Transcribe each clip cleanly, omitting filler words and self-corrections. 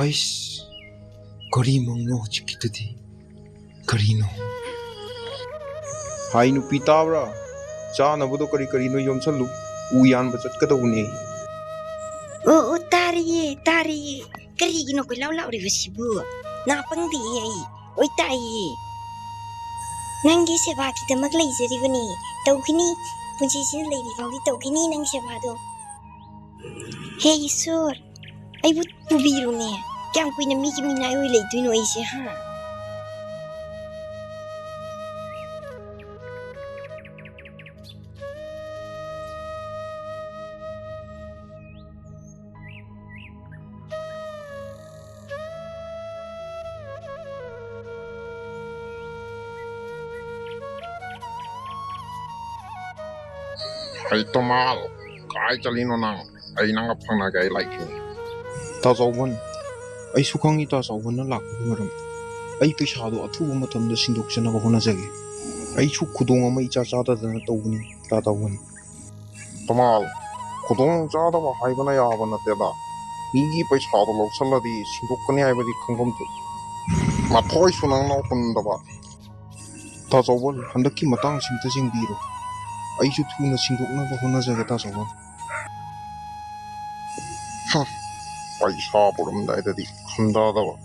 Ice Kari Mongno Chikitati Karino Hainu Pitabra Chana Budo Kari Karino Yomsalu Uyan Bachatkadone. Oh, Tari, Karigino Kulau Rivasibu, Napang the Oi Tai Nangi Sevaki the Maglaze Rivani, Tokini, Punsi lady from the Tokini Nang Sevado. Hey, sir, I would be Rune. Can't win a Mickey Mina relate to no easy, huh? Hey Tomal, Kai Chalino Nang, I Nanga Panaga like him. Tazawan, I Sukangi Tazawan and Lakmaram. I Pishado a two matam the Sinduction of Honazagi. I took Kudong my chachata than a Tawni, Tatawan. Tomal, Kudong Jada or Haibana Yavana Teda. Nigi Pishado Saladi, Sindukani Ibadi Kangumtu. My toy Sunan open the bar. Tazawan, and the Kimatang Sintazing Biro. I should tune a single number Honazagatazawan. I saw them that the Kundada.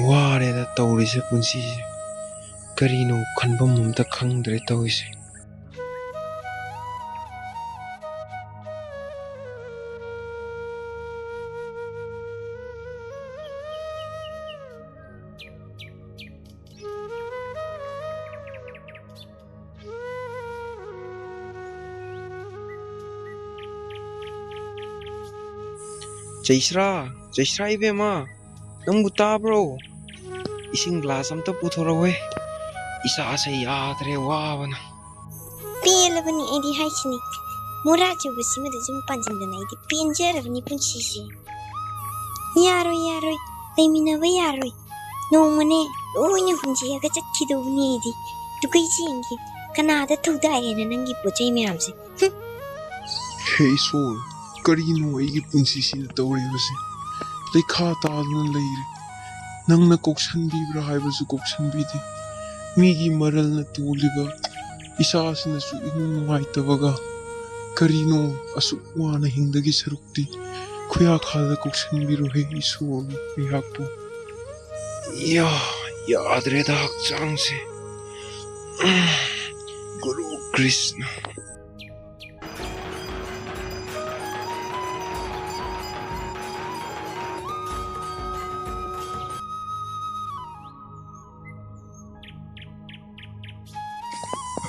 What is that Tauris Punsi? Karino Kanbum the Kangre Tauis. Jaisra Ibema, Nambuta bro. Ising glass am to put her away. Isa say Adre Wavana. Pelavani Eddie Hygienic. Muracho was similar to Jumpanz in the night, the Pinjer of Nipunsi. Yaro, they mean a way yaro. No money, oh, you can see a kid of needy. To Kaising, Canada to die and then give what Jamie Ramsey. Hey, soul. Karino ay Punsi the Torius. They caught out on lady. Nang Coxan Bibra Hivers Coxan Bidi. Migi Maral na Tuliba. Isas in the Suin White Vaga. Karino, a Suwana Hindagi Sarukti. Khuya the Coxan Biro Hey soul, Mihapu. Ya Adreda Changse Guru Krishna.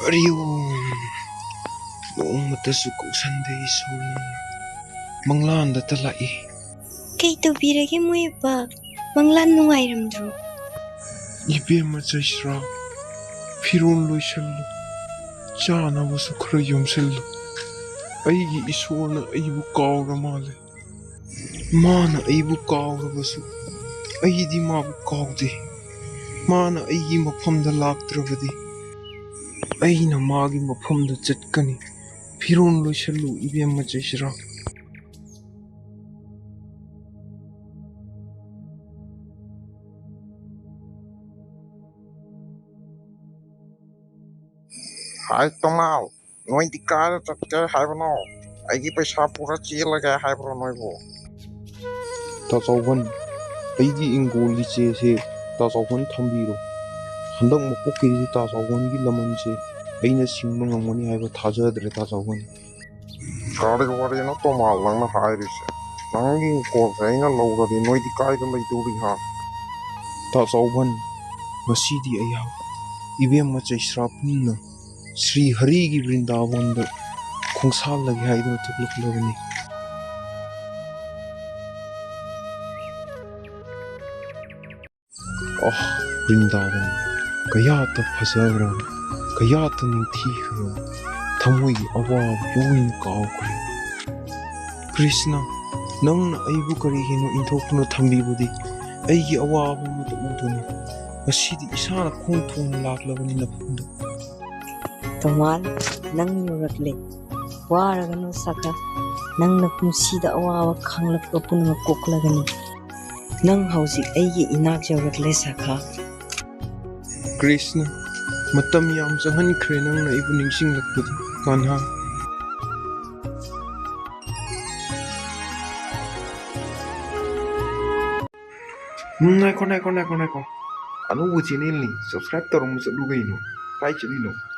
Arium Matasuko Sunday Sol Manglanda Talai Kato Biraki Muiba, Manglan no item drew. Ibema Jaisra Pirun Luisel Jana was a crayum sell. Aigi is one Ibu Kauramale Mana Ibu Kaurabasu Aidi Mabu Kaudi Mana Aigi mafamda Dravadi Aina Magi mafamda Chetkani Pirun Luiselu Ibema Jaisra. Hi Tomal, no indicada that I have no. I keep a sharp for a chill like I have on my wall. Tazawan, Aidi Ingoli say, Tazawan Tambiro. Handang Mopoki Tazawan Gilamanse, Aina Simon and money I have a Taja de Tazawan. Sorry, what are you not Tomal, Langa Iris? Nanging for Zaina Lola, the noisy guide on my doing her. Tazawan, Masidi Ayah, Ibema Jaisrapnina. Sri Harigi Vrindavan the Kongsal like Haido Thoklakpa. Oh, Vrindavan, Kayata Pasavra, Kayata Nintiha, Tamui Awa Yoin Kaukri. Krishna, Nang Aibukari Hino in Tokno Thambibudi, Aigi Awa with the Uduni, a city Isana Kuntun Lak Lavan in the Punda. Tomal, Nang Yurakle. waraganu sakha nangna punsida awawa khanglakpa punama koklagani nang hauzik aigi inak jawraklai sakha Krishna matam yam changhankre nangna ibu ningsinglakpadu kanha Naiko. Anu channel ni subscribe taro mo sa lugay no. Kai channel no.